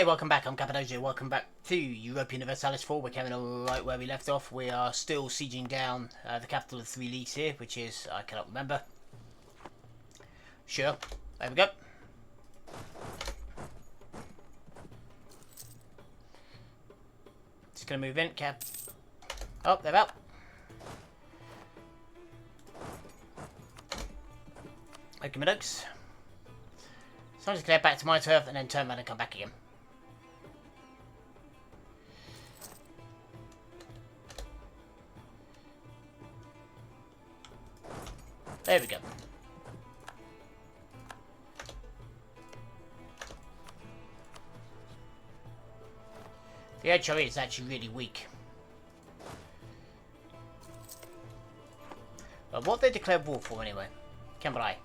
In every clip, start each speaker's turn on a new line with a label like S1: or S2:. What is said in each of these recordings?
S1: welcome back. I'm Cappadocia. Welcome back to European Universalis 4. We're coming on right where we left off. We are still sieging down the capital of 3 leagues here, which is, I cannot remember. Sure. There we go. Just going to move in, Cap. Oh, they're out. Okay, my dokes. So I'm just going to head back to my turf and then turn around and come back again. There we go. The HRE is actually really weak. But what they declared war for anyway? Cambrai.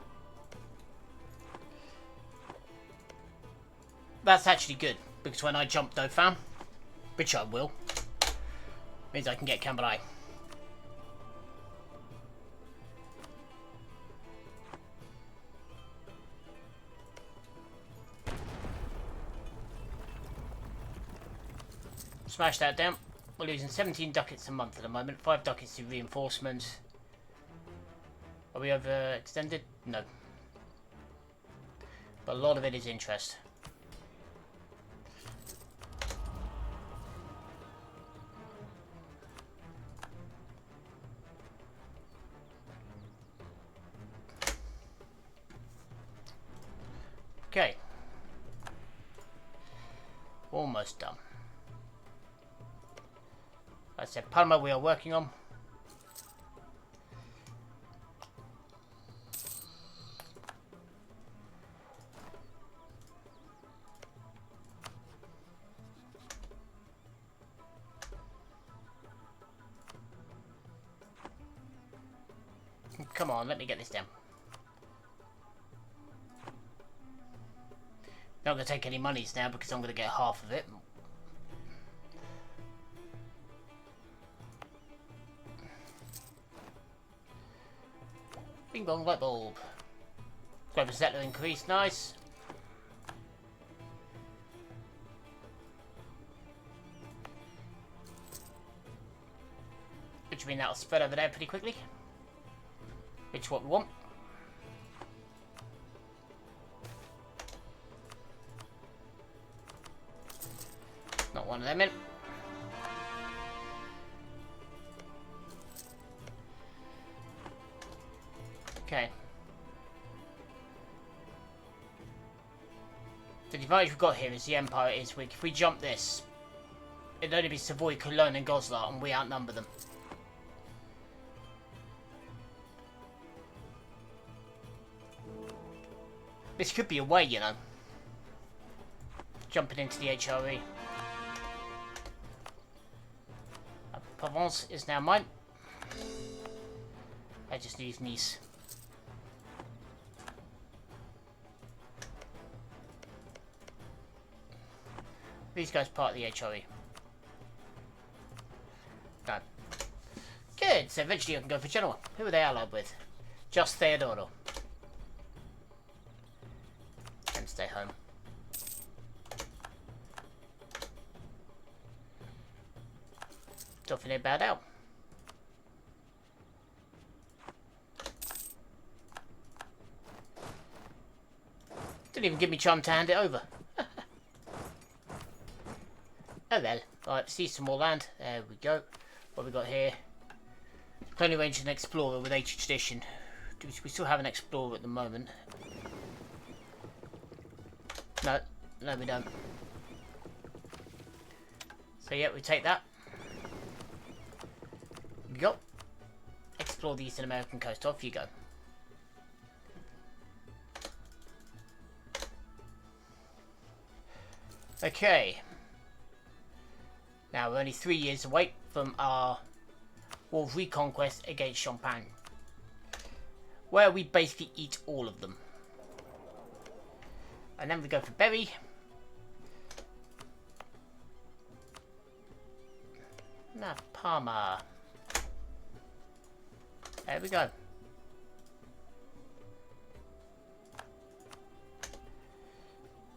S1: That's actually good, because when I jump Dauphin, which I will, means I can get Cambrai. Smash that down. We're losing 17 ducats a month at the moment. 5 ducats to reinforcement. Are we overextended? No. But a lot of it is interest. Okay. Almost done. Like I said, Palma we are working on. Come on, let me get this down. Not going to take any monies now because I'm going to get half of it. Bing bong light bulb. Global settler increase, nice. Which means that'll spread over there pretty quickly. Which is what we want. Not one of them in. Okay. The advantage we've got here is the Empire is weak. If we jump this, it'd only be Savoy, Cologne and Goslar, and we outnumber them. This could be a way, you know. Jumping into the HRE. Provence is now mine. I just need Nice. These guys part of the HRE. No. Good, so eventually I can go for Genoa. Who are they allied with? Just Theodoro. And stay home. Don't think they bowed out. Didn't even give me time to hand it over. Oh well. Alright, see some more land. There we go. What we got here? Only range an explorer with 80 tradition. Do we still have an explorer at the moment? No, no we don't. So yeah, we take that. We go. Explore the Eastern American coast. Off you go. Okay. Now we're only 3 years away from our war of reconquest against Champagne, where we basically eat all of them. And then we go for Berry. Now Parma. There we go.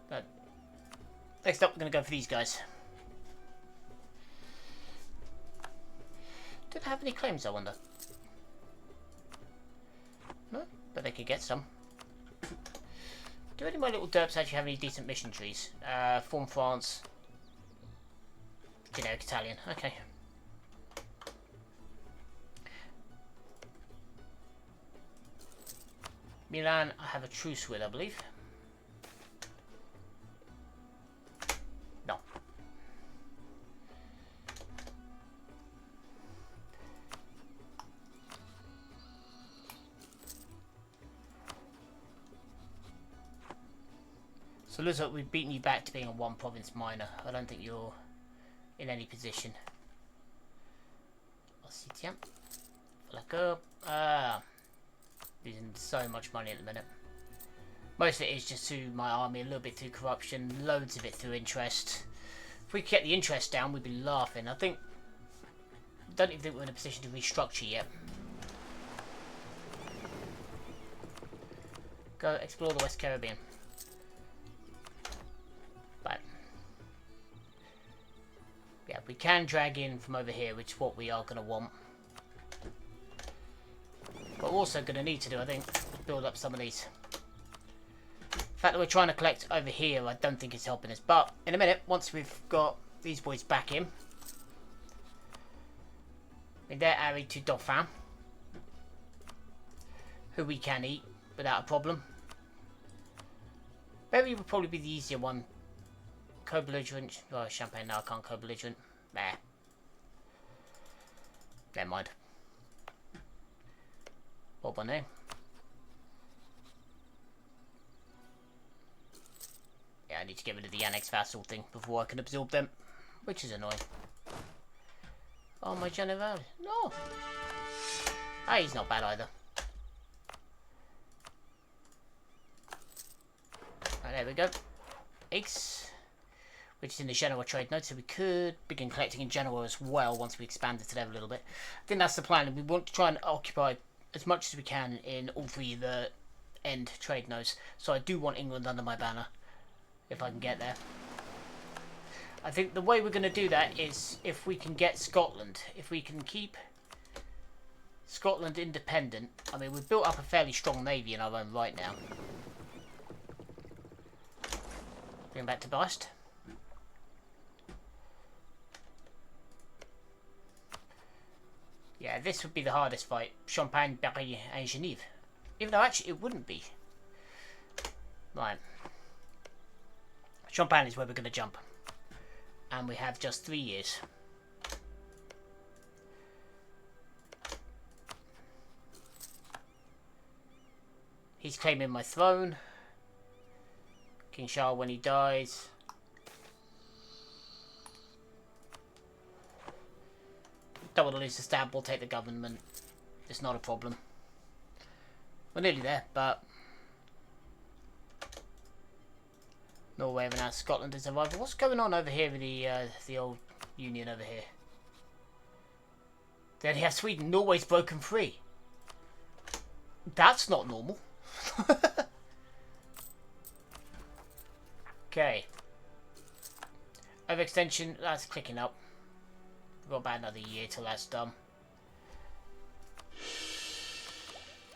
S1: But they Next up, we're going to go for these guys. Do they have any claims, I wonder? No, but they could get some. Do any of my little derps actually have any decent mission trees? Form France. Generic Italian. Okay. Milan, I have a truce with, I believe. No. So looks like we've beaten you back to being a one province minor. I don't think you're in any position. Ossetian. Flacco. Losing so much money at the minute. Most of it is just through my army, a little bit through corruption, loads of it through interest. If we could get the interest down, we'd be laughing. I don't even think we're in a position to restructure yet. Go explore the West Caribbean. But yeah, we can drag in from over here, which is what we are going to want. But we're also going to need to do, I think, build up some of these. The fact that we're trying to collect over here, I don't think it's helping us. But in a minute, once we've got these boys back in, they're married to Dauphin, who we can eat without a problem. Berry would probably be the easier one. Co-belligerent. Oh, Champagne, no, I can't co-belligerent. Nah. Never mind. What one name? Yeah, I need to get rid of the annex vassal thing before I can absorb them, which is annoying. Oh, my general. No. Ah, he's not bad either. Right, there we go. Ace, which is in the Genoa trade node, so we could begin collecting in Genoa as well once we expand it to there a little bit. I think that's the plan, and we want to try and occupy as much as we can in all three of the end trade nodes. So I do want England under my banner, if I can get there. I think the way we're going to do that is if we can get Scotland. If we can keep Scotland independent. I mean, we've built up a fairly strong navy in our own right now. Bring back to Brest. Yeah, this would be the hardest fight. Champagne, Berry and Genève. Even though actually it wouldn't be. Right. Champagne is where we're going to jump. And we have just 3 years. He's claiming my throne. King Charles when he dies. Don't want to lose the stab, we'll take the government. It's not a problem. We're nearly there, but Norway have announced Scotland is a rival. What's going on over here with the old union over here? Then they have Sweden. Norway's broken free. That's not normal. Okay. Overextension, that's clicking up. We've got about another year till that's done.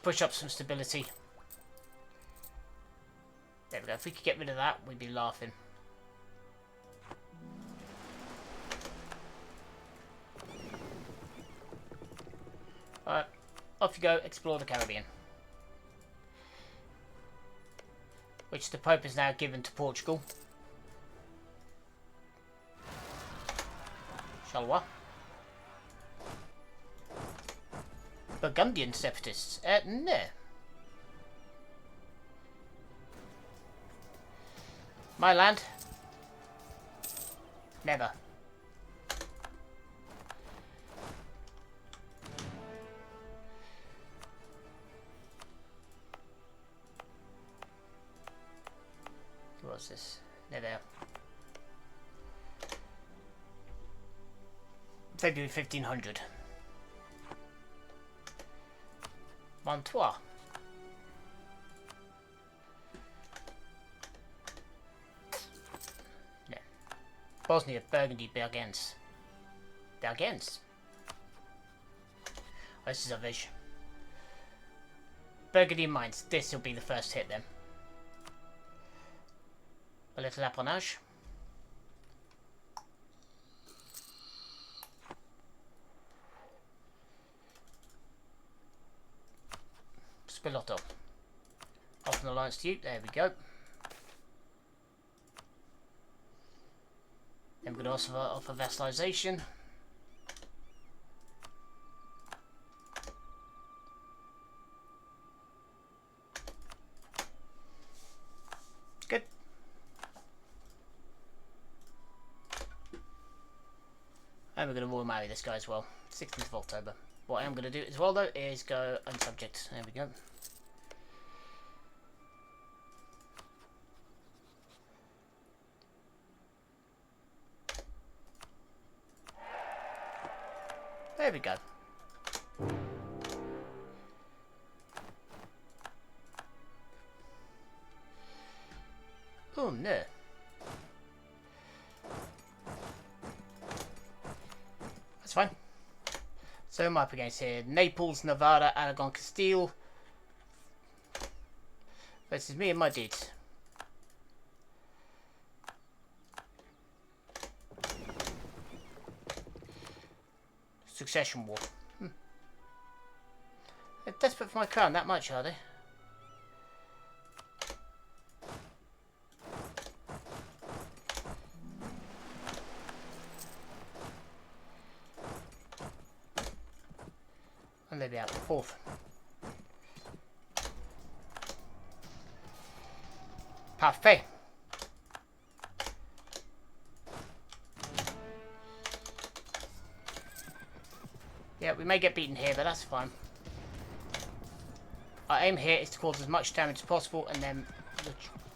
S1: Push up some stability. There we go. If we could get rid of that, we'd be laughing. Alright, off you go, explore the Caribbean. Which the Pope has now given to Portugal. Charleroi. Burgundian separatists. No. My land. Never. What's this? Never. February 1500. Montois. No. Bosnia, Burgundy, Bergens. Bergens? Oh, this is a vision. Burgundy and Mainz. This will be the first hit then. A little appanage. Spilotto. Off an alliance to you. There we go. Then we're going to also offer vassalization. Good. And we're going to royal marry this guy as well. 16th of October. What I am going to do as well though is go unsubject. There we go. There we go. Oh no. That's fine. So I'm up against here. Naples, Nevada, Aragon, Castile. Versus me and my dudes. Succession war. They're desperate for my crown that much, are they? And they'll be out the 4th. Parfait. Yeah, we may get beaten here, but that's fine. Our aim here is to cause as much damage as possible, and then...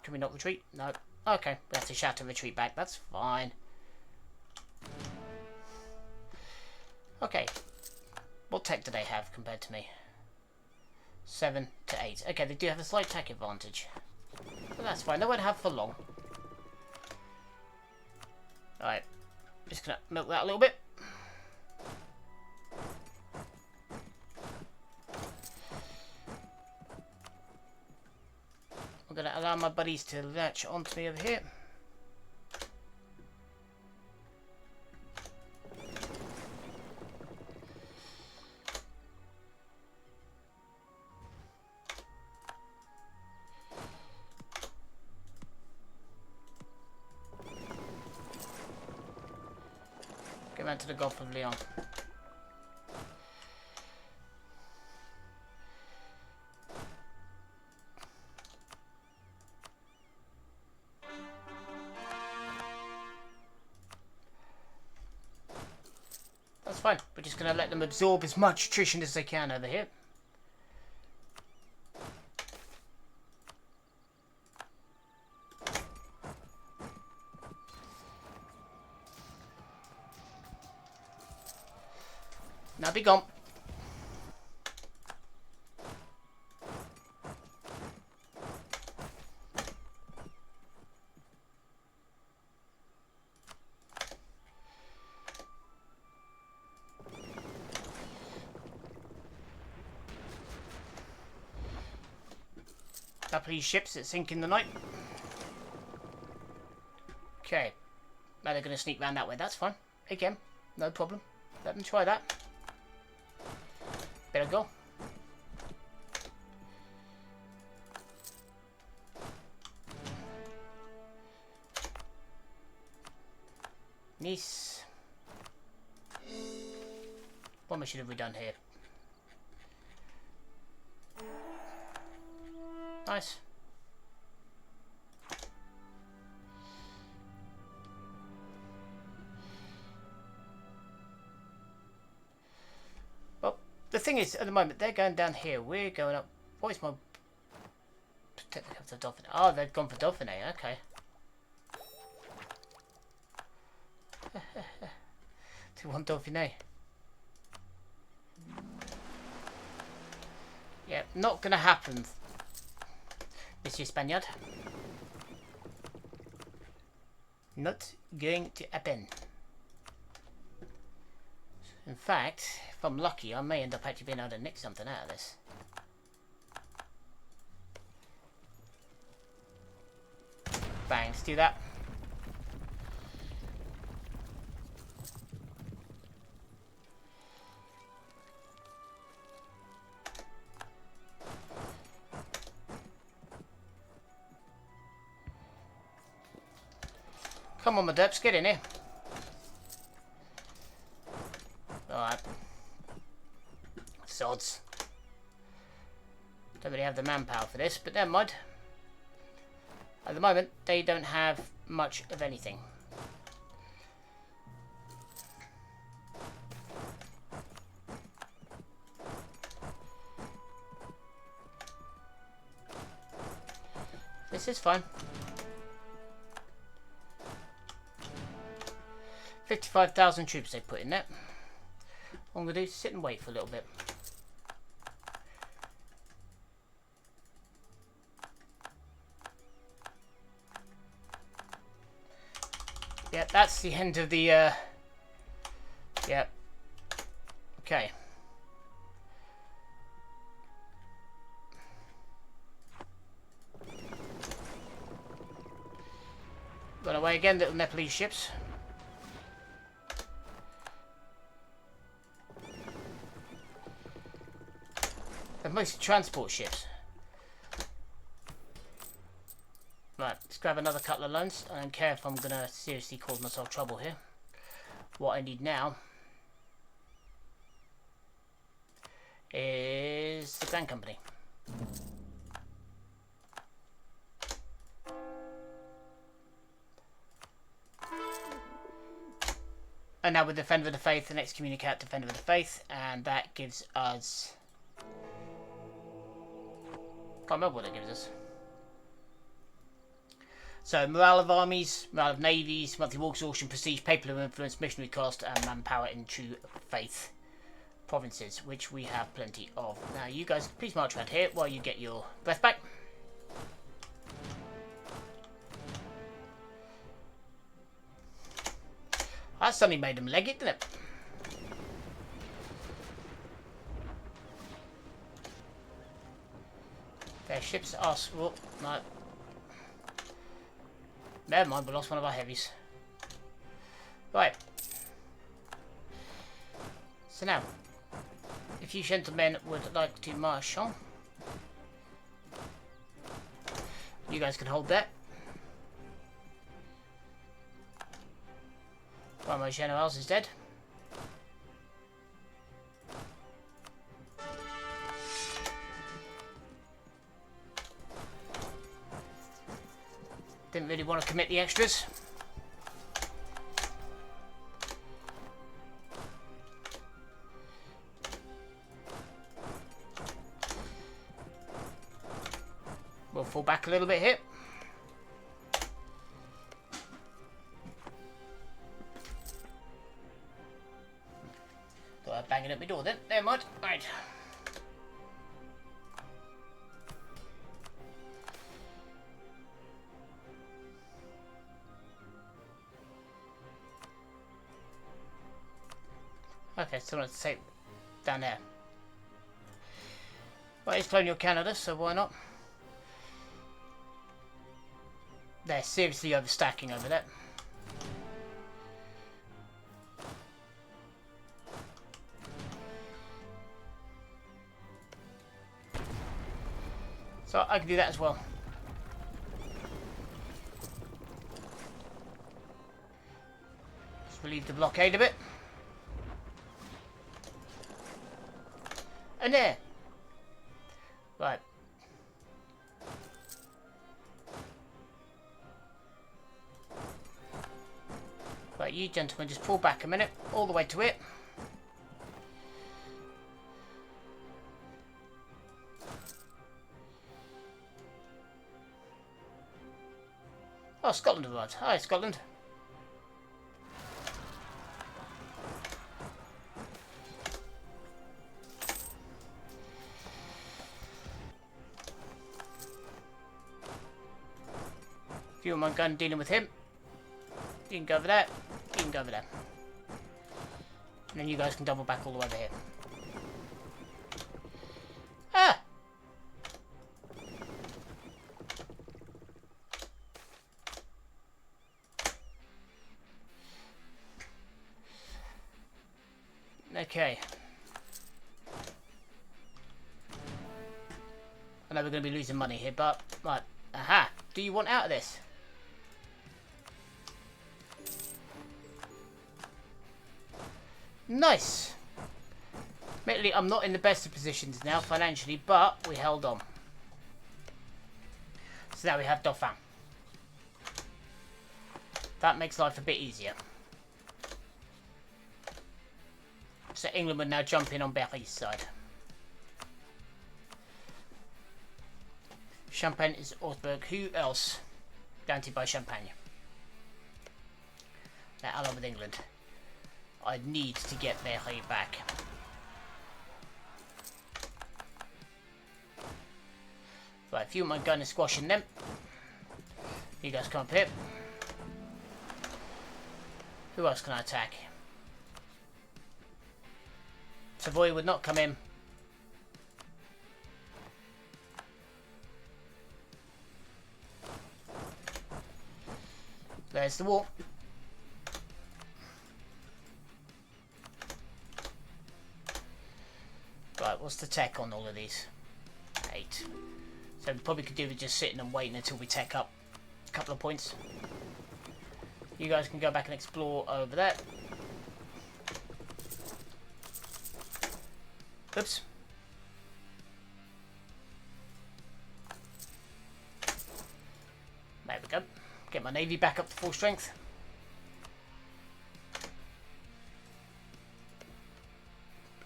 S1: Can we not retreat? No. Okay, we have to shout to retreat back. That's fine. Okay. What tech do they have compared to me? 7 to 8. Okay, they do have a slight tech advantage. But that's fine. They won't have for long. Alright. Just gonna milk that a little bit. I'm going to allow my buddies to latch onto me over here. Get round to the Gulf of Leon. That's fine. We're just going to let them absorb as much attrition as they can over here. Now be gone. Japanese ships that sink in the night. Okay. Now they're going to sneak round that way. That's fine. Again, no problem. Let them try that. Better go. Nice. What mission have we done here? Nice. Well, the thing is, at the moment, they're going down here. We're going up. What is my... Protect the capital of Dauphiné. Oh, they've gone for Dauphiné. Okay. 2-1 Dauphiné. Yeah, not going to happen, Monsieur Spaniard. Not going to happen. In fact, if I'm lucky, I may end up actually being able to nick something out of this. Bang, let's do that. Come on, my ducks, get in here. Alright. Sods. Don't really have the manpower for this, but never mind. At the moment, they don't have much of anything. This is fine. 55,000 troops they put in there. What I'm going to do is sit and wait for a little bit. Yeah, that's the end of the, yeah. Okay. Run away again, little Nepalese ships. They're mostly transport ships. Right, let's grab another couple of loans. I don't care if I'm going to seriously cause myself trouble here. What I need now is the Grand Company. And now with Defender of the Faith, the next communicate Defender of the Faith, and that gives us... Can't remember what it gives us. So, morale of armies, morale of navies, monthly war exhaustion, prestige, papal influence, missionary cost, and manpower in true faith provinces, which we have plenty of. Now, you guys, please march around here while you get your breath back. That suddenly made them leg it, didn't it? Their ships are... Oh, no. Never mind, we lost one of our heavies. Right. So now, if you gentlemen would like to march on, you guys can hold that. One of my generals is dead. Didn't really want to commit the extras. We'll fall back a little bit here. Thought I'd bang it at my door then. Never mind. Right. Okay, so let's take down there. Well, it's colonial Canada, so why not? They're seriously overstacking over there. So I can do that as well. Just relieve the blockade a bit. And there. Right. Right, you gentlemen just pull back a minute, all the way to it. Oh, Scotland arrived. Hi, Scotland. If you don't mind going dealing with him. You can go over there. You can go over there. And then you guys can double back all the way over here. Ah! Okay. I know we're going to be losing money here, but... Right. Aha! Do you want out of this? Nice! Admittedly, I'm not in the best of positions now, financially, but we held on. So now we have Dauphin. That makes life a bit easier. So England would now jump in on Berry's side. Champagne is Augsburg. Who else? Guaranteed by Champagne. Now allied with England. I need to get Berry back. Right, if you want my gun is squashing them. You guys come up here. Who else can I attack? Savoy would not come in. There's the wall. Right, what's the tech on all of these? 8. So we probably could do with just sitting and waiting until we tech up a couple of points. You guys can go back and explore over there. Oops. There we go. Get my navy back up to full strength.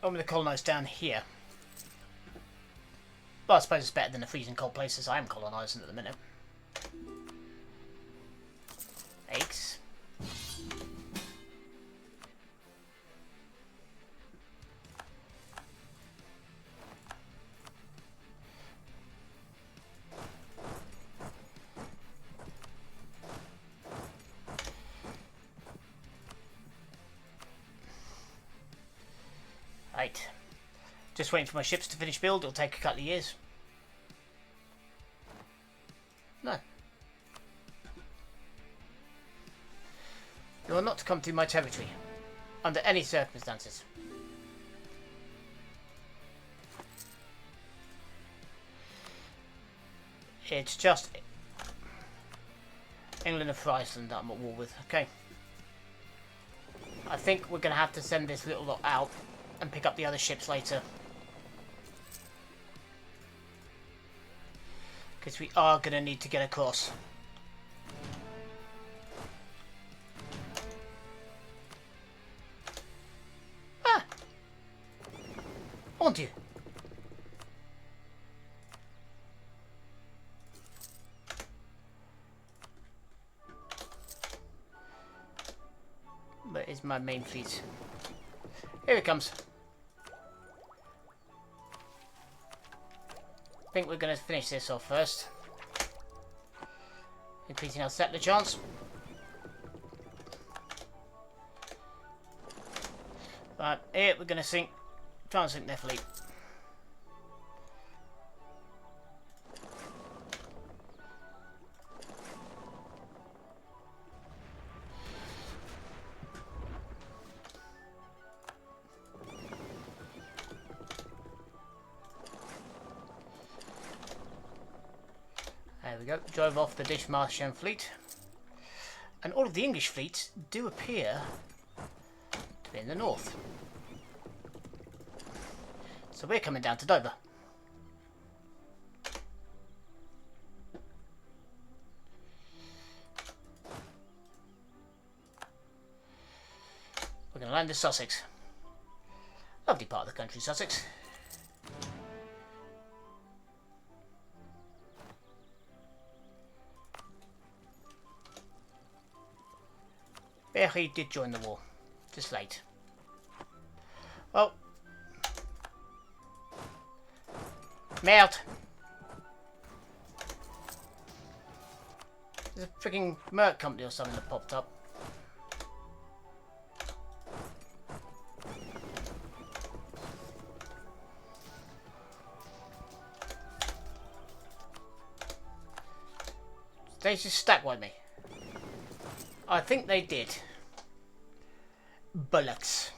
S1: I'm going to colonise down here. Well, I suppose it's better than the freezing cold places I am colonising at the minute. Eggs. Right. Just waiting for my ships to finish build. It'll take a couple of years. No. You are not to come through my territory. Under any circumstances. It's just England and Friesland that I'm at war with. Okay. I think we're going to have to send this little lot out and pick up the other ships later. Because we are going to need to get across. Ah! On you. Where is my main fleet? Here it comes. I think we're going to finish this off first. Increasing our settler chance. Right, here we're going to try and sink their fleet. There we go, drove off the Dishmarschen fleet. And all of the English fleets do appear to be in the north. So we're coming down to Dover. We're going to land in Sussex. Lovely part of the country, Sussex. Berry did join the war, just late. Well, melt. There's a freaking Merc company or something that popped up. They just stack with me. I think they did. Bullocks.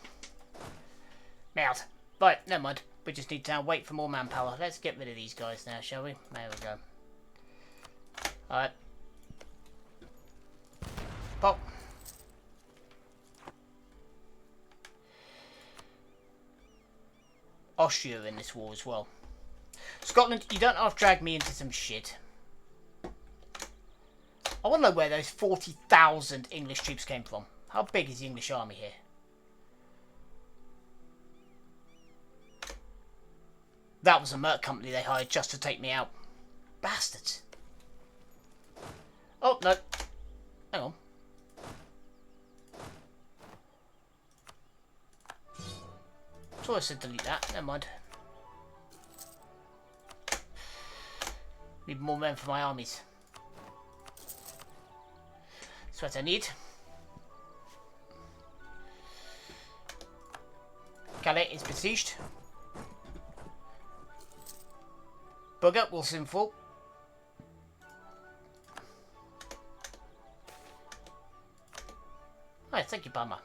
S1: Mouth. Right, never mind. We just need to wait for more manpower. Let's get rid of these guys now, shall we? There we go. Alright. Pop. Austria in this war as well. Scotland, you don't have to drag me into some shit. I want to know where those 40,000 English troops came from. How big is the English army here? That was a merc company they hired just to take me out. Bastards. Oh, no. Hang on. So I said delete that. Never mind. Need more men for my armies. That's what I need. Calais is besieged. Bugger will soon fall. Right, thank you, Bummer.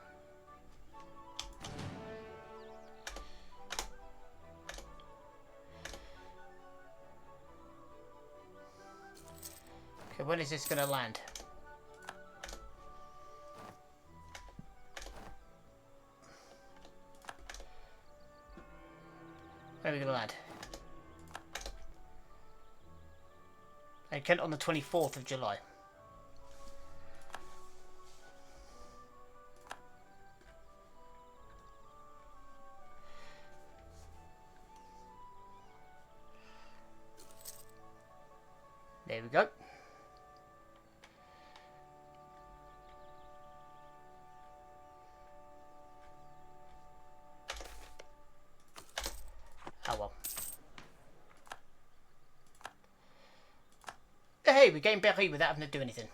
S1: Okay, when is this going to land? When are we going to land? And Kent on the 24th of July. There we go. Oh well. Hey, we're getting Berry without having to do anything.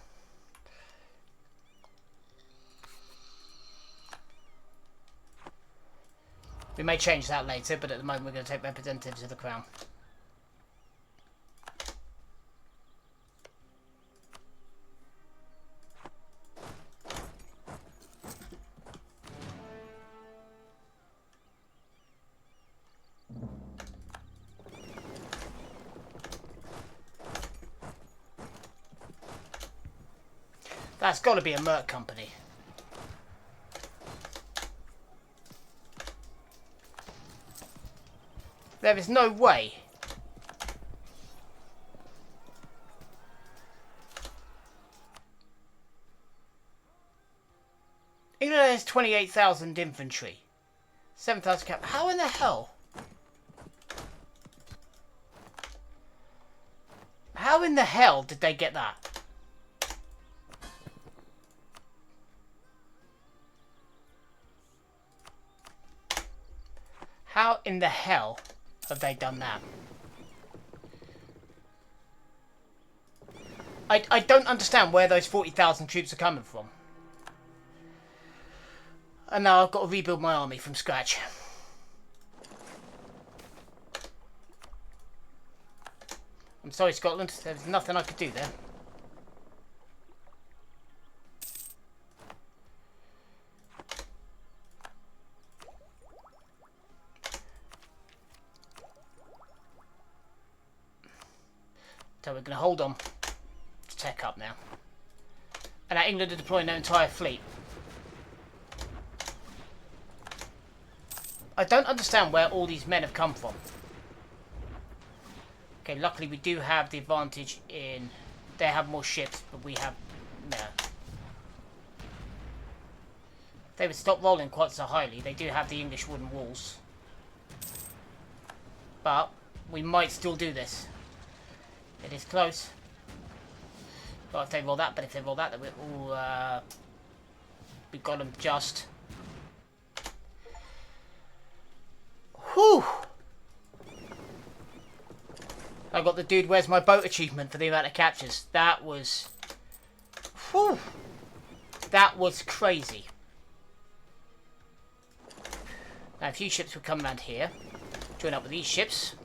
S1: We may change that later, but at the moment we're going to take representatives of the Crown. That's got to be a merc company. There is no way. England has 28,000 infantry. 7,000 cap. How in the hell? How in the hell did they get that? How in the hell have they done that? I don't understand where those 40,000 troops are coming from. And now I've got to rebuild my army from scratch. I'm sorry, Scotland. There's nothing I could do there. So we're going to hold on to tech up now. And now England are deploying their entire fleet. I don't understand where all these men have come from. Okay, luckily we do have the advantage in... They have more ships, but we have... No. If they would stop rolling quite so highly, they do have the English wooden walls. But we might still do this. It is close. But if they roll that, then we'll... we got them just... Whew! I got the dude where's my boat achievement for the amount of captures. That was... Whew! That was crazy. Now a few ships will come around here. Join up with these ships.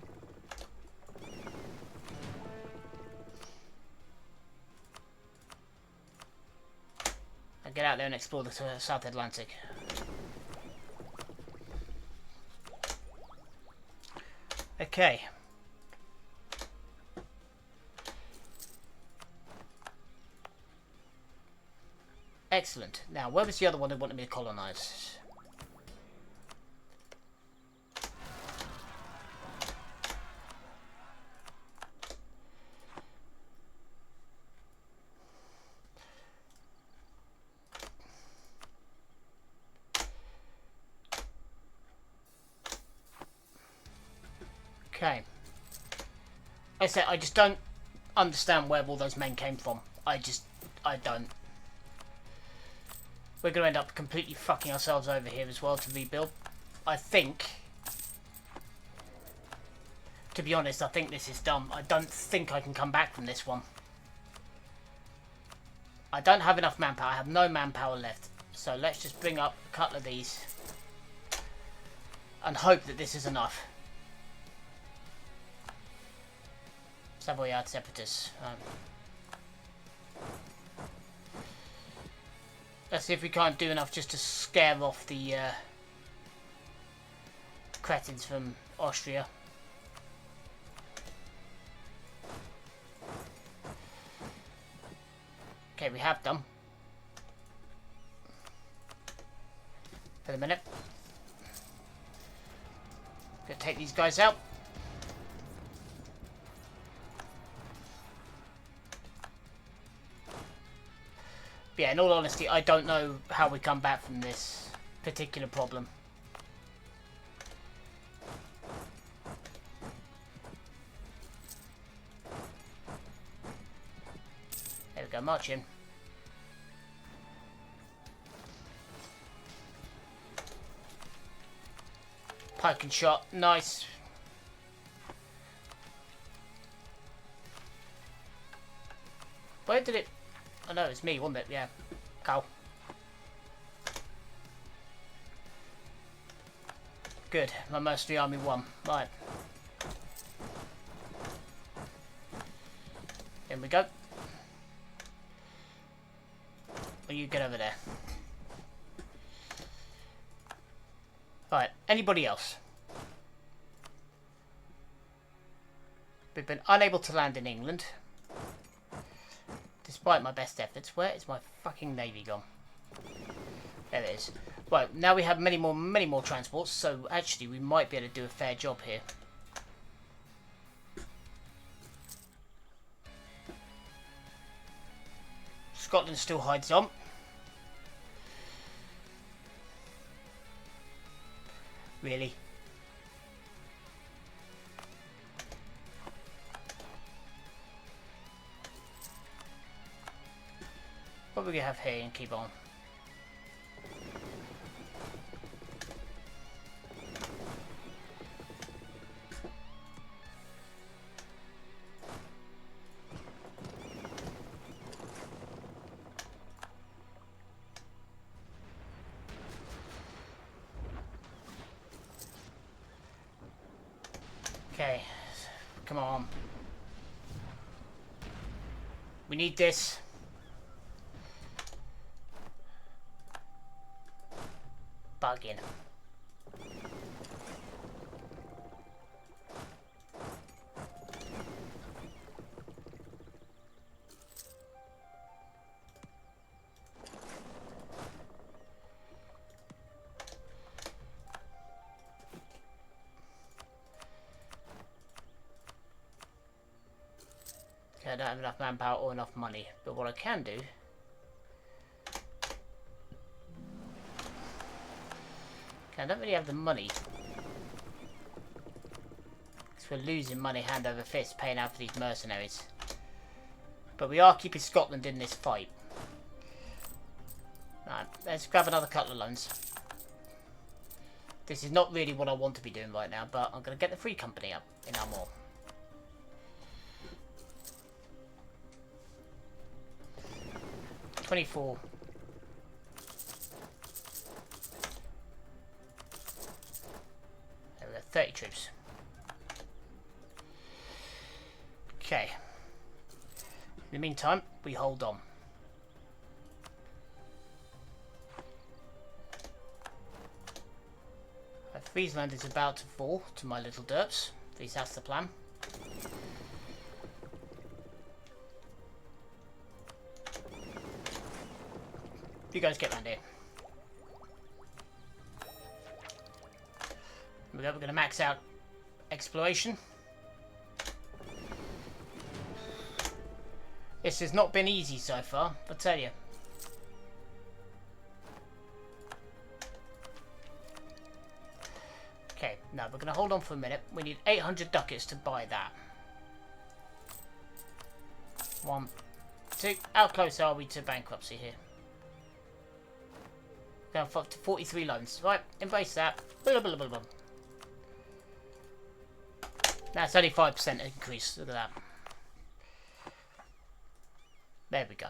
S1: get out there and explore the South Atlantic. Okay. Excellent. Now, where was the other one that wanted me to colonise? Okay. I said I just don't understand where all those men came from. I don't. We're going to end up completely fucking ourselves over here as well to rebuild. I think, to be honest, I think this is dumb. I don't think I can come back from this one. I don't have enough manpower. I have no manpower left. So let's just bring up a couple of these and hope that this is enough. Savoyard Separatists. Let's see if we can't do enough just to scare off the cretins from Austria. Okay, we have done. For a minute. Gonna take these guys out. But yeah, in all honesty, I don't know how we come back from this particular problem. There we go, march in. Pike and shot, nice. Where did it... Oh no, it's me, wasn't it? Yeah. Cow. Good. My mercenary army won. Right. In we go. Well, you get over there. Right. Anybody else? We've been unable to land in England. Despite my best efforts. Where is my fucking navy gone? There it is. Right, now we have many more transports, so actually we might be able to do a fair job here. Scotland still hides on. Really? What do we have here and keep on? Okay, come on. We need this. Bargain. Okay, I don't have enough manpower or enough money, but what I can do I don't really have the money. Because we're losing money hand over fist paying out for these mercenaries. But we are keeping Scotland in this fight. Right, let's grab another couple of loans. This is not really what I want to be doing right now, but I'm going to get the free company up in Armor. $24. There we go, 30 troops. Okay. In the meantime, we hold on. Friesland is about to fall to my little derps. At least that's the plan. You guys get round here. We're going to max out exploration. This has not been easy so far, I tell you. Okay, now we're going to hold on for a minute. We need 800 ducats to buy that. 1, 2. How close are we to bankruptcy here? Going up to 43 loans. Right, embrace that. Blah, blah, blah, blah. That's only 5% increase. Look at that. There we go.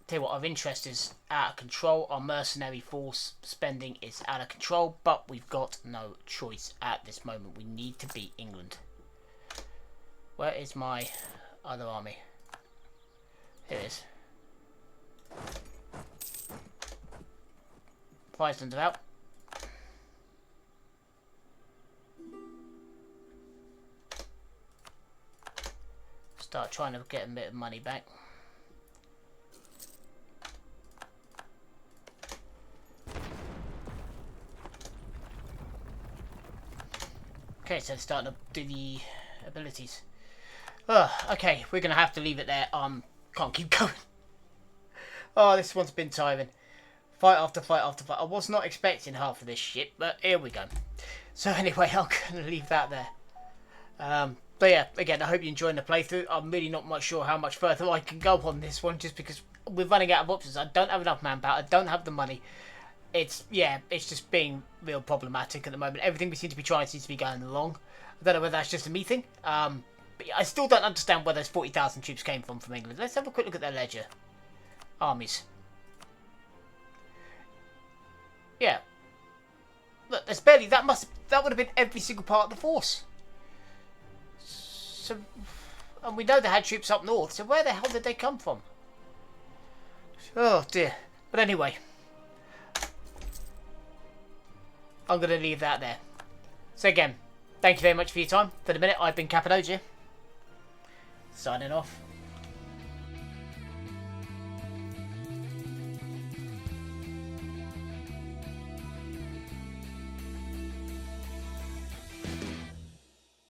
S1: Tell you what, our interest is out of control. Our mercenary force spending is out of control, but we've got no choice at this moment. We need to beat England. Where is my other army? Here it is. Friesland are out. Start trying to get a bit of money back. Okay, so starting to do the abilities. Okay, we're gonna have to leave it there. Can't keep going. Oh, this one's been tiring. Fight after fight after fight. I was not expecting half of this shit, but here we go. So anyway, I'm gonna leave that there. But yeah, again, I hope you're enjoying the playthrough. I'm really not much sure how much further I can go on this one, just because we're running out of options. I don't have enough manpower. I don't have the money. It's just being real problematic at the moment. Everything we seem to be trying seems to be going along. I don't know whether that's just a me thing. But I still don't understand where those 40,000 troops came from England. Let's have a quick look at their ledger. Armies. Yeah. Look, there's barely that would have been every single part of the force. So, and we know they had troops up north, so where the hell did they come from? Oh dear. But anyway, I'm going to leave that there. So again, thank you very much for your time. For the minute, I've been Cappadocia. Signing off.